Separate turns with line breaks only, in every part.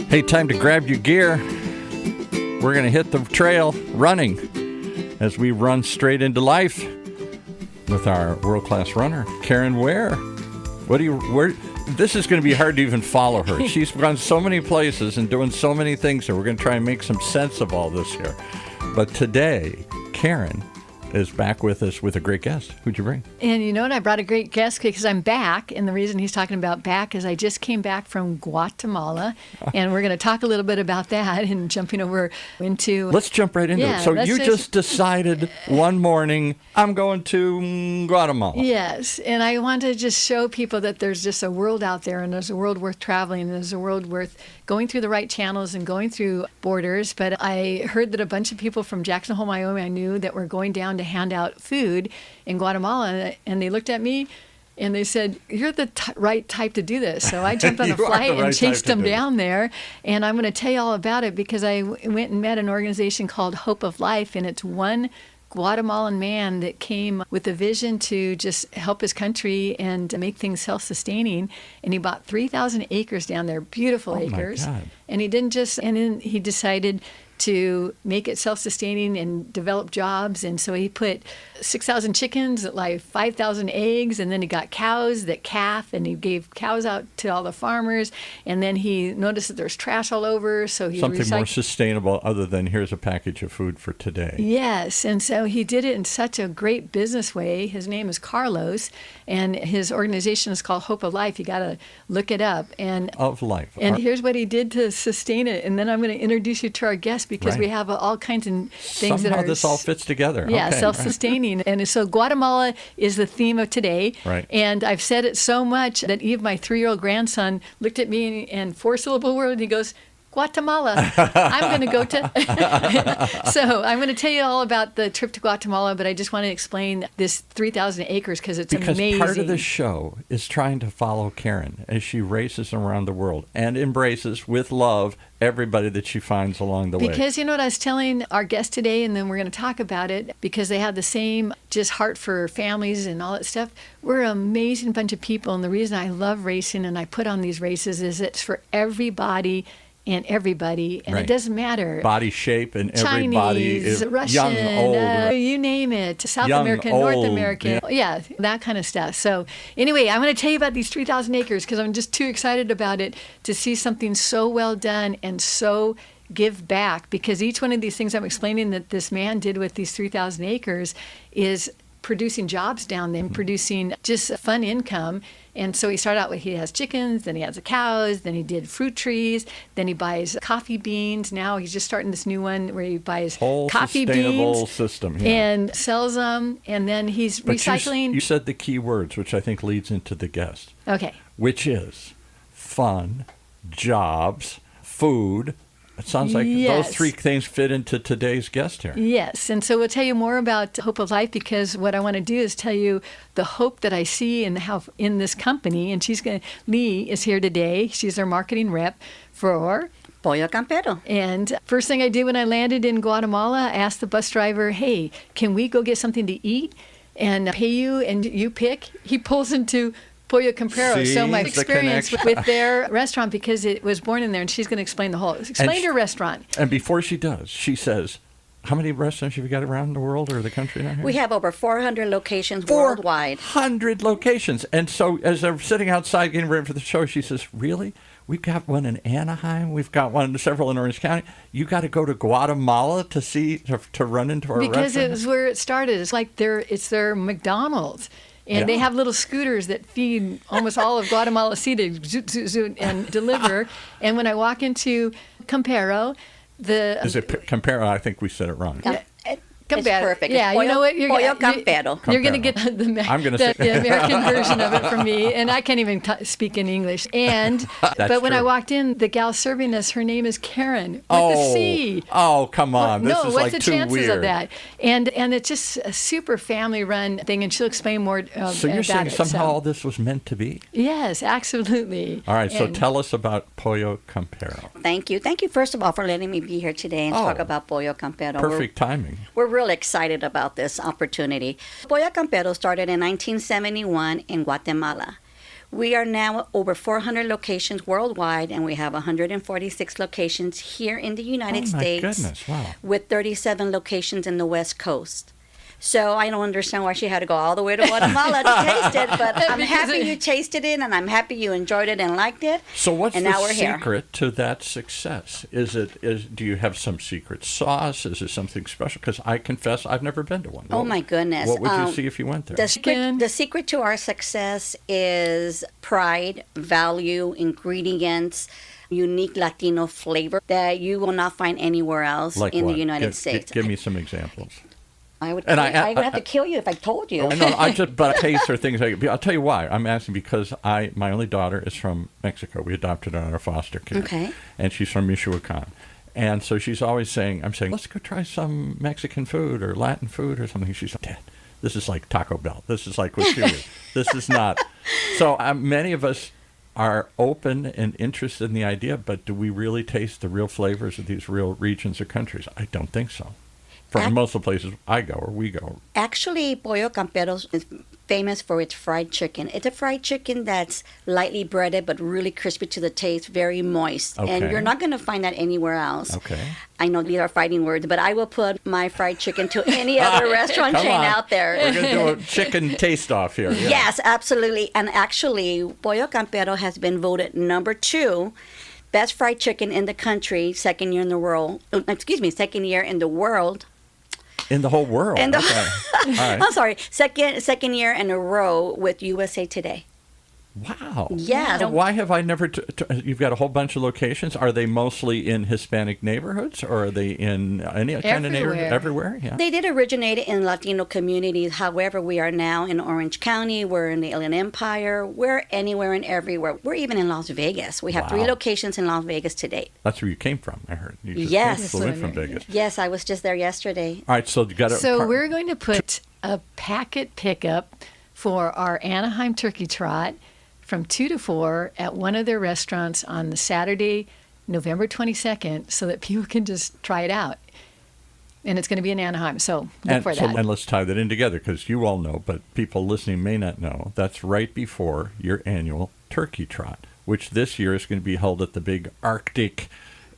Hey, time to grab your gear. We're going to hit the trail running as we run straight into life with our world-class runner, Karen Ware. This is going to be hard to even follow her. She's gone so many places and doing so many things, and we're going to try and make some sense of all this here. But today, Karen is back with us with a great guest. Who'd you bring?
And you know what? I brought a great guest because I'm back. And the reason he's talking about back is I just came back from Guatemala. And we're going to talk a little bit about that and jumping over into...
Let's jump right into it. So you just decided one morning, I'm going to Guatemala.
Yes. And I want to just show people that there's just a world out there, and there's a world worth traveling, and there's a world worth going through the right channels and going through borders. But I heard that a bunch of people from Jackson Hole, Wyoming, I knew that were going down to hand out food in Guatemala, and they looked at me and they said, you're the right type to do this. So I jumped on a flight and chased them down there, and I'm going to tell you all about it because I went and met an organization called Hope of Life, and it's one Guatemalan man that came with a vision to just help his country and make things self-sustaining. And he bought 3,000 acres down there, beautiful acres. My God. And he didn't just, and then he decided to make it self-sustaining and develop jobs. And so he put 6,000 chickens, like 5,000 eggs, and then he got cows that calf, and he gave cows out to all the farmers. And then he noticed that there's trash all over, so he
something more sustainable other than here's a package of food for today.
Yes, and so he did it in such a great business way. His name is Carlos, and his organization is called Hope of Life. You got to look it up. And
of Life.
And here's what he did to sustain it. And then I'm going to introduce you to our guest because we have all kinds of things
Somehow
that are...
this all fits together.
Yeah,
okay,
self-sustaining. Right. And so Guatemala is the theme of today.
Right.
And I've said it so much that even my 3-year-old grandson looked at me and 4-syllable word, and he goes, Guatemala. I'm going to go to... So I'm going to tell you all about the trip to Guatemala, but I just want to explain this 3,000 acres because it's amazing.
Because part of the show is trying to follow Karen as she races around the world and embraces with love everybody that she finds along the way.
Because you know what I was telling our guest today, and then we're going to talk about it, because they have the same just heart for families and all that stuff. We're an amazing bunch of people, and the reason I love racing and I put on these races is it's for everybody and everybody, and it doesn't matter.
Body shape and everybody.
Chinese, Russian,
young, old.
You name it. South
young,
American,
old,
North American. Yeah, that kind of stuff. So anyway, I'm going to tell you about these 3,000 acres because I'm just too excited about it to see something so well done and so give back, because each one of these things I'm explaining that this man did with these 3,000 acres is producing jobs down there and producing just a fun income. And so he started out with, he has chickens, then he has the cows, then he did fruit trees, then he buys coffee beans. Now he's just starting this new one where he buys
whole
coffee
sustainable
beans
system,
and sells them. And then he's recycling.
You said the key words, which I think leads into the guest.
Okay.
Which is fun, jobs, food. It sounds like those three things fit into today's guest here.
Yes, and so we'll tell you more about Hope of Life, because what I want to do is tell you the hope that I see in this company. And Lee is here today. She's our marketing rep for
Pollo Campero.
And first thing I did when I landed in Guatemala, I asked the bus driver, hey, can we go get something to eat and pay you and you pick? He pulls into Pollo Campero. So my experience with their restaurant, because it was born in there, and she's going to explain the whole. Explain your restaurant.
And before she does, she says, how many restaurants have you got around the world or the country down here?
We have over 400 locations worldwide.
400 locations. And so as they're sitting outside getting ready for the show, she says, really? We've got one in Anaheim. We've got several in Orange County. You got to go to Guatemala to run into our restaurant?
Because it was where it started. It's like it's their McDonald's. And they have little scooters that feed almost all of Guatemala City, zoot, zoot, zoot, and deliver. And when I walk into Campero,
Is it Campero? I think we said it wrong.
It's perfect.
Yeah,
it's
you know what?
Pollo Campero.
You're going to get the American version of it from me, and I can't even speak in English. But when I walked in, the gal serving us, her name is Karen with a C.
Oh, come on!
Well,
this is
what's
like
the chances
weird.
of that? And it's just a super family-run thing, and she'll explain more.
So you're saying somehow all this was meant to be?
Yes, absolutely.
All right, so tell us about Pollo Campero.
Thank you. Thank you, first of all, for letting me be here today and talk about Pollo Campero.
Perfect timing.
We're real excited about this opportunity. Pollo Campero started in 1971 in Guatemala. We are now over 400 locations worldwide, and we have 146 locations here in the United States.
Oh, my goodness, wow.
With 37 locations in the West Coast. So I don't understand why she had to go all the way to Guatemala to taste it, but I'm happy you tasted it, and I'm happy you enjoyed it and liked it.
So what's
and
the
now we're
secret
here.
to that success? Do you have some secret sauce? Is it something special? Because I confess I've never been to one.
Oh, my goodness.
What would you see if you went there?
The secret to our success is pride, value, ingredients, unique Latino flavor that you will not find anywhere else
like
in
what?
the United States.
Give me some examples.
I would have to kill you if I told you.
But tastes are things I'll tell you why. I'm asking because my only daughter is from Mexico. We adopted her on our foster care.
Okay.
And she's from Michoacan. And so she's always saying, let's go try some Mexican food or Latin food or something. She's like, Dad, this is like Taco Bell. This is like what you eat. This is not. So many of us are open and interested in the idea, but do we really taste the real flavors of these real regions or countries? I don't think so. From most of the places I go or we go.
Actually, Pollo Campero is famous for its fried chicken. It's a fried chicken that's lightly breaded but really crispy to the taste, very moist.
Okay.
And you're not going to find that anywhere else.
Okay.
I know these are fighting words, but I will put my fried chicken to any other restaurant chain out there.
We're going to do a chicken taste-off here. Yeah.
Yes, absolutely. And actually, Pollo Campero has been voted number 2 best fried chicken in the country, second year in the world.
In the whole world. Okay. All right.
I'm sorry, second year in a row with USA Today.
Wow.
Yeah.
So why have I never... you've got a whole bunch of locations. Are they mostly in Hispanic neighborhoods, or are they in any kind of neighborhood? Everywhere? Yeah.
They did originate in Latino communities. However, we are now in Orange County. We're in the Inland Empire. We're anywhere and everywhere. We're even in Las Vegas. We have 3 locations in Las Vegas to date.
That's where you came from, I heard. You
just
flew in from Vegas.
Yes, I was just there yesterday.
All right, so you got to...
So we're going to put a packet pickup for our Anaheim Turkey Trot from 2 to 4 at one of their restaurants on the Saturday, November 22nd, so that people can just try it out. And it's going to be in Anaheim, so look for that.
And let's tie that in together, because you all know, but people listening may not know, that's right before your annual Turkey Trot, which this year is going to be held at the big Arctic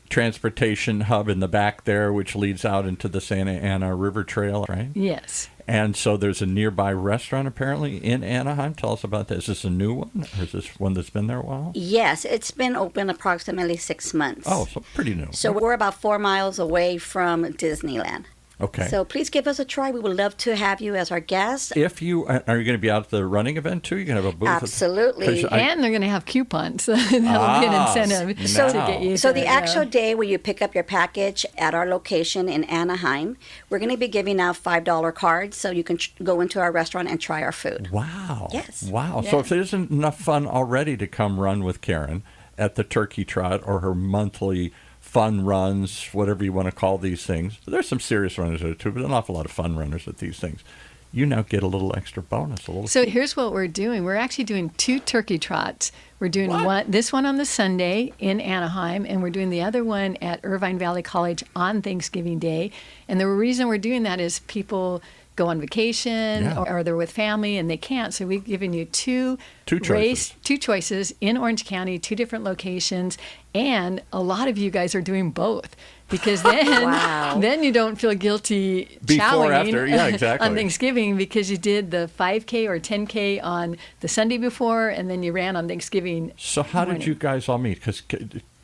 transportation hub in the back there, which leads out into the Santa Ana River Trail, right?
Yes.
And so there's a nearby restaurant, apparently, in Anaheim. Tell us about this. Is this a new one, or is this one that's been there a while?
Yes, it's been open approximately 6 months.
Oh, so pretty new.
So we're about 4 miles away from Disneyland.
Okay.
So please give us a try. We would love to have you as our guest.
If you are you going to be out at the running event too? You're going to have a booth.
Absolutely.
And they're going to have coupons. That'll be an incentive to get you.
So the actual day where you pick up your package at our location in Anaheim, we're going to be giving out $5 cards so you can go into our restaurant and try our food.
Wow.
Yes.
Wow.
Yeah.
So if there isn't enough fun already to come run with Karen at the Turkey Trot or her monthly fun runs, whatever you want to call these things. There's some serious runners there too, but an awful lot of fun runners at these things. You now get a little extra bonus.
So here's what we're doing. We're actually doing 2 turkey trots. We're doing this one on the Sunday in Anaheim, and we're doing the other one at Irvine Valley College on Thanksgiving Day. And the reason we're doing that is people go on vacation or they're with family and they can't. So we've given you two choices in Orange County, 2 different locations, and a lot of you guys are doing both. Because then, then you don't feel guilty chowing on Thanksgiving because you did the 5K or 10K on the Sunday before, and then you ran on Thanksgiving.
So how did you guys all meet? Because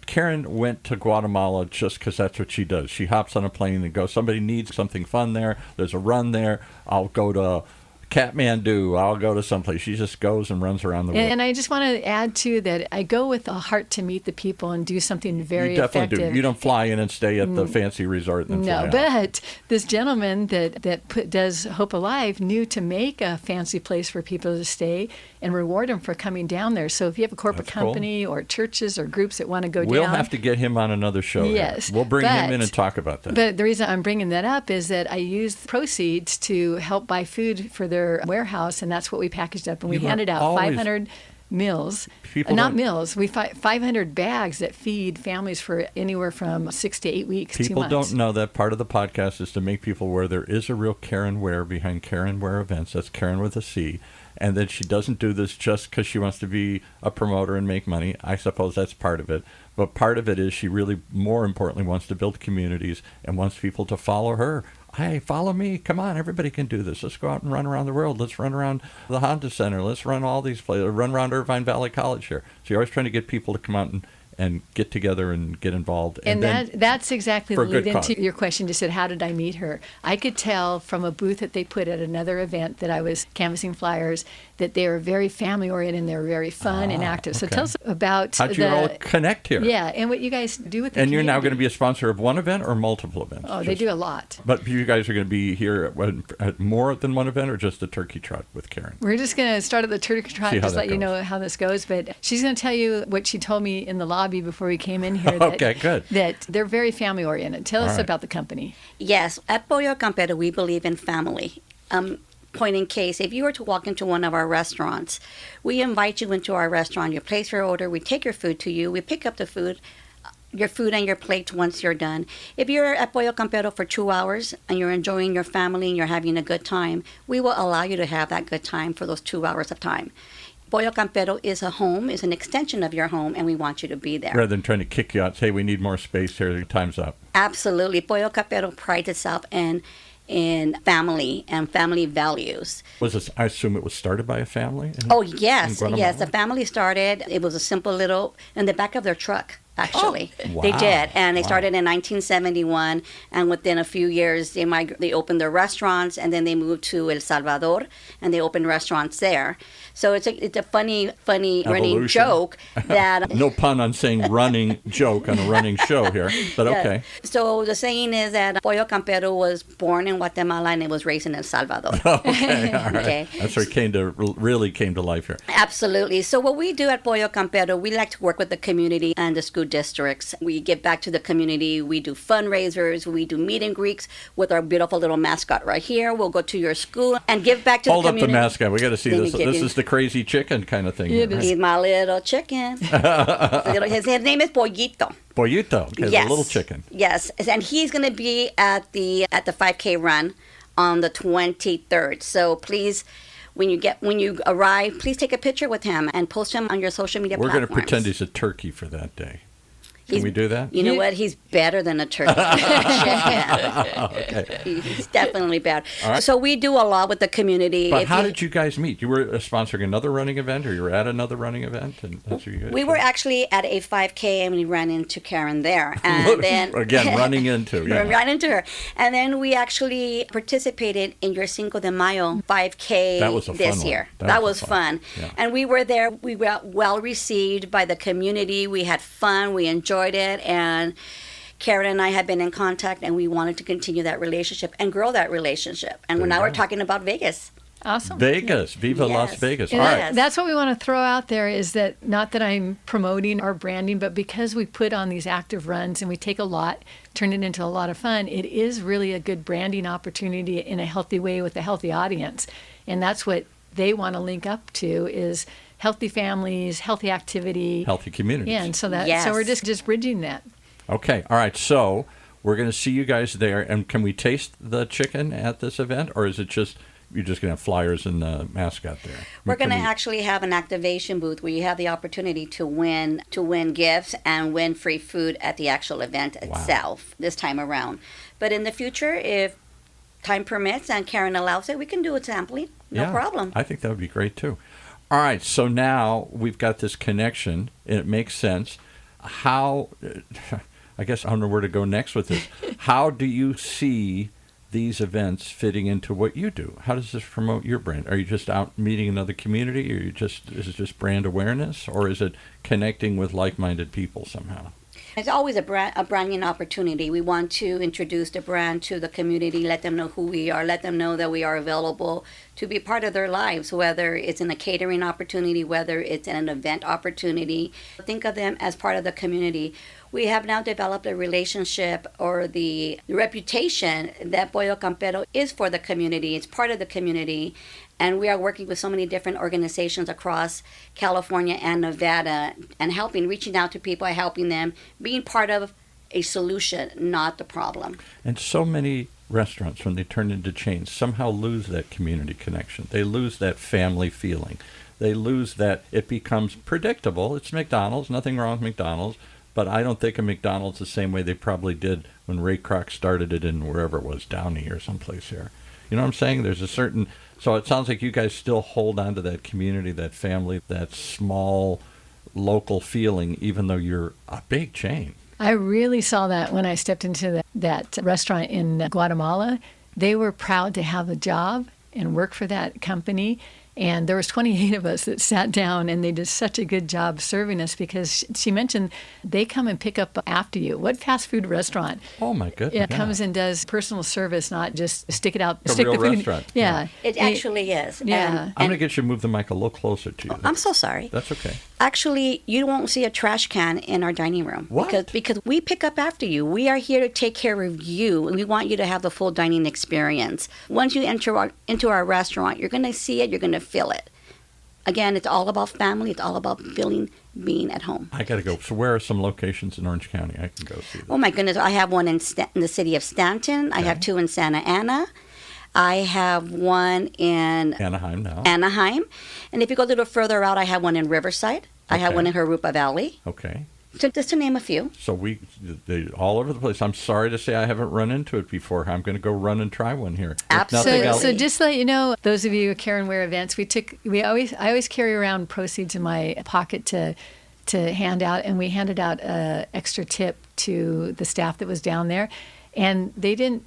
Karen went to Guatemala just because that's what she does. She hops on a plane and goes, somebody needs something fun there. There's a run there. I'll go to Kathmandu. I'll go to someplace. She just goes and runs around the world.
And I just want to add, too, that I go with a heart to meet the people and do something very effective.
You definitely do. You don't fly in and stay at the fancy resort and then fly out.
But this gentleman that does Hope Alive knew to make a fancy place for people to stay and reward them for coming down there. So if you have a corporate company or churches or groups that want to go down.
We'll have to get him on another show.
Yes.
We'll bring him in and talk about that.
But the reason I'm bringing that up is that I used the proceeds to help buy food for their warehouse, and that's what we packaged up. And we handed out 500 meals. Not meals. We 500 bags that feed families for anywhere from 6 to 8 weeks, 2 months.
People don't know that part of the podcast is to make people aware there is a real Karen Ware behind Karen Ware Events. That's Karen with a C. and that she doesn't do this just because she wants to be a promoter and make money. I suppose that's part of it. But part of it is she really, more importantly, wants to build communities and wants people to follow her. Hey, follow me. Come on, everybody can do this. Let's go out and run around the world. Let's run around the Honda Center. Let's run all these places. Run around Irvine Valley College here. So you're always trying to get people to come out and get together and get involved.
And that's exactly the lead into your question. Just said, how did I meet her? I could tell from a booth that they put at another event that I was canvassing flyers that they were very family-oriented and they were very fun and active. So tell us about
how'd you all connect here?
Yeah, and what you guys do with the
And
community.
you're now going to be a sponsor of one event or multiple events?
Oh, they do a lot.
But you guys are going to be here at more than one event or just the turkey trot with Karen?
We're just going to start at the turkey trot and just let you know how this goes. But she's going to tell you what she told me in the lobby before we came in here.
Okay, good.
That they're very family-oriented. Tell us about the company.
Yes, at Pollo Campero, we believe in family. Point in case, if you were to walk into one of our restaurants, we invite you into our restaurant. You place your order. We take your food to you. We pick up the food, your food and your plates once you're done. If you're at Pollo Campero for 2 hours and you're enjoying your family and you're having a good time, we will allow you to have that good time for those 2 hours of time. Pollo Campero is a home, is an extension of your home, and we want you to be there.
Rather than trying to kick you out, say we need more space here, time's up.
Absolutely. Pollo Campero prides itself in family and family values.
Was this, I assume it was started by a family?
Yes. The family started, it was a simple little, in the back of their truck, actually.
Oh, wow.
They did. And they started in 1971. And within a few years, they opened their restaurants. And then they moved to El Salvador. And they opened restaurants there. So it's a funny running joke that...
No pun on saying running joke on a running show here, but okay.
So the saying is that Pollo Campero was born in Guatemala and it was raised in El Salvador.
Okay, all right.
Okay.
That's where it really came to life here.
Absolutely. So what we do at Pollo Campero, we like to work with the community and the school districts. We give back to the community. We do fundraisers. We do meet and greets with our beautiful little mascot right here. We'll go to your school and give back to the community.
Hold up the mascot. We got to see this. This is the crazy chicken kind of thing.
Right? He's my little chicken. His name is Pollito.
Pollito. Okay,
yes.
The little chicken.
Yes. And he's going to be at the 5K run on the 23rd. So please, when you arrive, please take a picture with him and post him on your social media platforms.
We're going to pretend he's a turkey for that day. Can we do that?
You know what? He's better than a turkey.
Okay.
He's definitely better.
All right.
So we do a lot with the community.
But how did you guys meet? You were sponsoring another running event, or you were at another running event? And that's what you guys
we were actually at a 5K, and we ran into Karen there. And then
again, running into. Yeah.
Ran into her. And then we actually participated in your Cinco de Mayo 5K this year. That was fun.
Yeah.
And we were there. We were well received by the community. We had fun. We enjoyed it, and Karen and I have been in contact, and we wanted to continue that relationship and grow that relationship. And now we're talking about Vegas.
Awesome.
Vegas. Viva Las Vegas.
And
all right.
That's what we want to throw out there is that not that I'm promoting our branding, but because we put on these active runs and we take a lot, turn it into a lot of fun, it is really a good branding opportunity in a healthy way with a healthy audience. And that's what they want to link up to is healthy families, healthy activity.
Healthy communities.
Yeah, and so we're just bridging that.
Okay. All right. So we're going to see you guys there. And can we taste the chicken at this event, or is it just you're just going to have flyers and the mascot there?
We're going to actually have an activation booth where you have the opportunity to win gifts and win free food at the actual event itself this time around. But in the future, if time permits and Karen allows it, we can do it sampling. No problem.
I think that would be great too. All right, so now we've got this connection, and it makes sense. How, I guess I don't know where to go next with this. How do you see these events fitting into what you do? How does this promote your brand? Are you just out meeting another community, or is it just brand awareness, or is it connecting with like-minded people somehow?
It's always a branding opportunity. We want to introduce the brand to the community, let them know who we are, let them know that we are available to be part of their lives, whether it's in a catering opportunity, whether it's in an event opportunity. Think of them as part of the community. We have now developed a relationship or the reputation that Pollo Campero is for the community. It's part of the community. And we are working with so many different organizations across California and Nevada and reaching out to people, helping them, being part of a solution, not the problem.
And so many restaurants, when they turn into chains, somehow lose that community connection. They lose that family feeling. They lose that. It becomes predictable. It's McDonald's. Nothing wrong with McDonald's. But I don't think of McDonald's the same way they probably did when Ray Kroc started it in wherever it was, Downey or someplace here. You know what I'm saying? There's a certain... So it sounds like you guys still hold on to that community, that family, that small local feeling, even though you're a big chain.
I really saw that when I stepped into that restaurant in Guatemala. They were proud to have a job and work for that company. And there was 28 of us that sat down, and they did such a good job serving us, because she mentioned they come and pick up after you. What fast food restaurant?
Oh, my goodness.
Comes and does personal service, not just stick it out.
A
stick
real
the food.
restaurant.
Yeah.
It actually is.
Yeah.
I'm going to get you to move the mic a little closer to you.
I'm so sorry.
That's okay.
Actually, you won't see a trash can in our dining room.
What?
Because we pick up after you. We are here to take care of you. We want you to have the full dining experience. Once you enter into our restaurant, you're going to see it. You're going to feel it. Again, it's all about family. It's all about being at home.
I got to go. So where are some locations in Orange County I can go see this?
Oh, my goodness. I have one in the city of Stanton. I have two in Santa Ana. I have one in
Anaheim now.
Anaheim. And if you go a little further out, I have one in Riverside. I have one in Harupa Valley.
Okay.
So just to name a few.
So they all over the place. I'm sorry to say I haven't run into it before. I'm going to go run and try one here.
Absolutely.
So just to let you know, those of you at Karen Ware events, I always carry around proceeds in my pocket to hand out, and we handed out an extra tip to the staff that was down there, and they didn't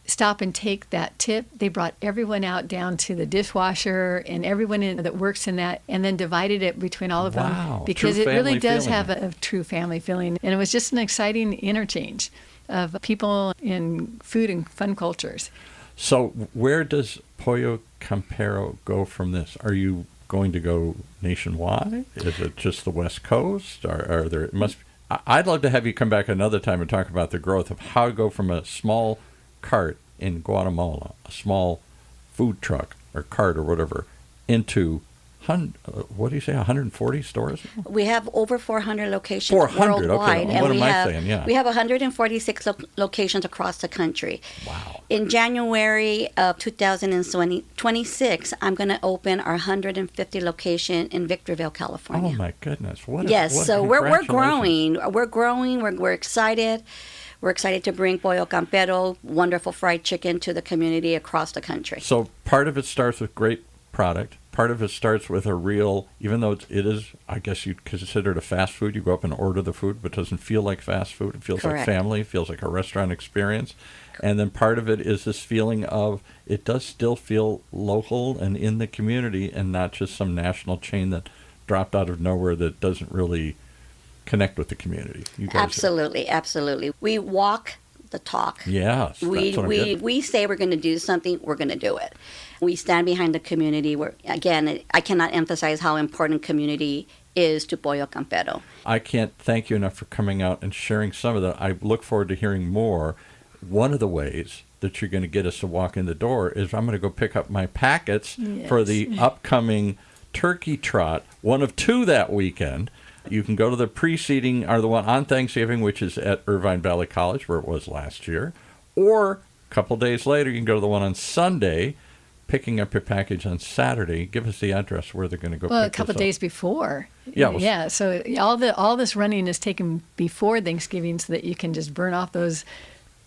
stop and take that tip. They brought everyone out down to the dishwasher and everyone that works in that, and then divided it between all of them, because
True
it really does
feeling.
have a true family feeling. And it was just an exciting interchange of people in food and fun cultures.
So where does Pollo Campero go from this? Are you going to go nationwide? Is it just the West Coast? Are there? I'd love to have you come back another time and talk about the growth of how to go from a small cart in Guatemala, a small food truck or cart or whatever, into 140 stores?
We have over 400 locations
400,
worldwide.
okay.
And
What
we
am I
have,
saying? Yeah.
We have 146 locations across the country.
Wow.
In January of 2026, I'm going to open our 150 location in Victorville, California.
Oh, my goodness.
So we're growing. We're growing. We're excited. We're excited to bring Pollo Campero, wonderful fried chicken, to the community across the country.
So part of it starts with great product. Part of it starts with a real, even though it is, I guess you'd consider it a fast food. You go up and order the food, but it doesn't feel like fast food. It feels like family. It feels like a restaurant experience. And then part of it is this feeling of it does still feel local and in the community, and not just some national chain that dropped out of nowhere that doesn't really connect with the community. You guys
Absolutely. We walk the talk.
Yes.
We say we're going to do something, we're going to do it. We stand behind the community. I cannot emphasize how important community is to Pollo Campero.
I can't thank you enough for coming out and sharing some of that. I look forward to hearing more. One of the ways that you're going to get us to walk in the door is I'm going to go pick up my packets for the upcoming turkey trot, one of two that weekend. You can go to the preceding, or the one on Thanksgiving, which is at Irvine Valley College, where it was last year. Or a couple days later, you can go to the one on Sunday, picking up your package on Saturday. Give us the address where they're going to go.
Well, a couple days before.
Yeah.
So all this running is taken before Thanksgiving, so that you can just burn off those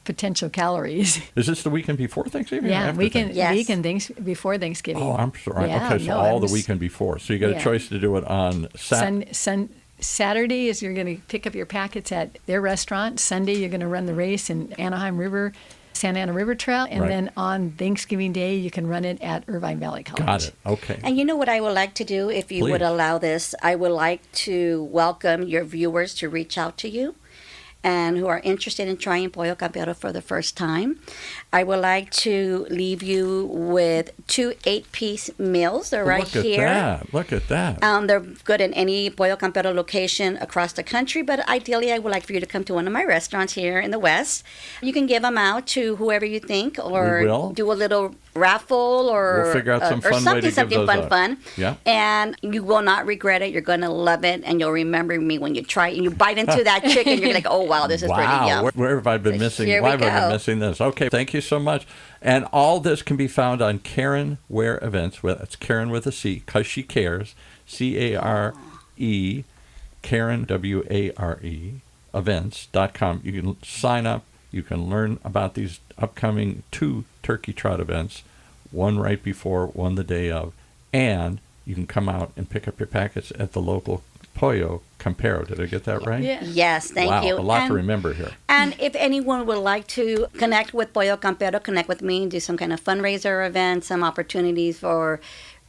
potential calories.
Is this the weekend before Thanksgiving?
Yeah,
or after
weekend
Before
Thanksgiving.
Oh, I'm sorry.
Yeah,
Okay, so all the weekend before. So you got a choice to do it on
Saturday is you're going to pick up your packets at their restaurant. Sunday you're going to run the race in Santa Ana River Trail, and then on Thanksgiving Day you can run it at Irvine Valley College.
Got it. Okay.
And you know what I would like to do, if you would allow this? I would like to welcome your viewers to reach out to you, and who are interested in trying Pollo Campero for the first time. I would like to leave you with 2 8-piece meals. They're right here.
Look at that.
They're good in any Pollo Campero location across the country, but ideally I would like for you to come to one of my restaurants here in the West. You can give them out to whoever you think, or do a little raffle, or
we'll figure out some fun way to give those out.
fun.
Yeah.
And you will not regret it. You're going to love it, and you'll remember me when you try it and you bite into that chicken. You're like, oh, wow. wow, this is pretty
Wow, where have I been missing?
Here
Why
we
have I been
go.
missing this? Okay, thank you so much. And all this can be found on Karen Ware Events. Well, it's Karen with a C, because she cares. C-A-R-E, Karen, W-A-R-E, events.com. You can sign up. You can learn about these upcoming 2 turkey trot events, one right before, one the day of, and you can come out and pick up your packets at the local POLLO CAMPERO. Did I get that right?
Yeah.
Yes, thank you.
Wow, a lot to remember here.
And if anyone would like to connect with POLLO CAMPERO, connect with me, do some kind of fundraiser event, some opportunities for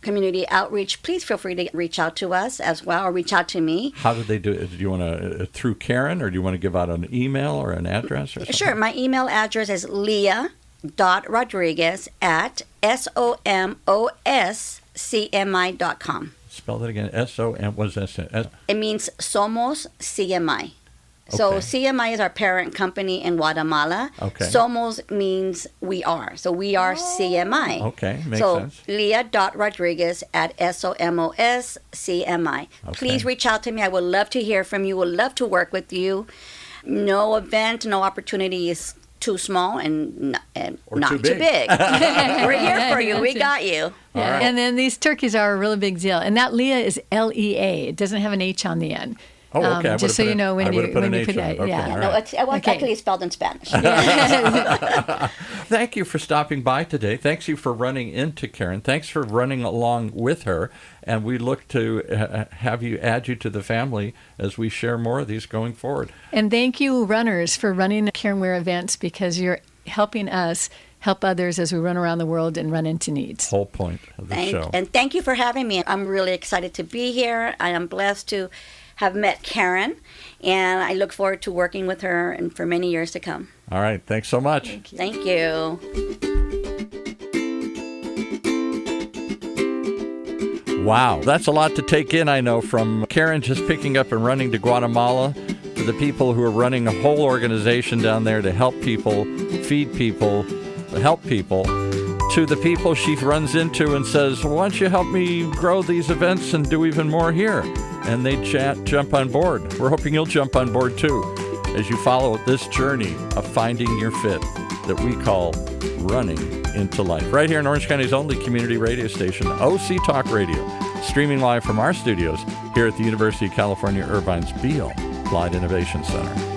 community outreach, please feel free to reach out to us as well, or reach out to me.
How did they do it? Do you want to, through Karen, or do you want to give out an email or an address or something?
Sure. My email address is leah.rodriguez@somoscmi.com.
Spell that again. S-O-M, what does that say?
It means Somos CMI. So
Okay.
CMI is our parent company in Guatemala.
Okay.
Somos means we are. So we are CMI.
Okay, makes
so
sense.
leah.rodriguez@somoscmi.
Okay.
Please reach out to me. I would love to hear from you. Would love to work with you. No event, no opportunity is too small and
Or
not
too
too
big.
big. We're here for you. We got you.
All right.
And then these turkeys are a really big deal. And that Leah is L-E-A. It doesn't have an H on the end.
Oh, okay. I
Just so you know when you
put an
put
H on
that.
it. Okay,
Yeah.
all
No,
right.
it's
Okay.
actually spelled in Spanish.
Thank you for stopping by today. Thanks you for running into Karen. Thanks for running along with her. And we look to add you to the family as we share more of these going forward.
And thank you, runners, for running Karen Ware events, because you're helping us help others as we run around the world and run into needs.
Whole point of the show.
And thank you for having me. I'm really excited to be here. I am blessed to have met Karen, and I look forward to working with her and for many years to come.
All right. Thanks so much.
Thank you.
Wow. That's a lot to take in, I know, from Karen just picking up and running to Guatemala, to the people who are running a whole organization down there to help people, feed people, help people, to the people she runs into and says, why don't you help me grow these events and do even more here? And they jump on board. We're hoping you'll jump on board too as you follow this journey of finding your fit that we call running into life. Right here in Orange County's only community radio station, OCTalkRadio, streaming live from our studios here at the University of California, Irvine's Beale Applied Innovation Center.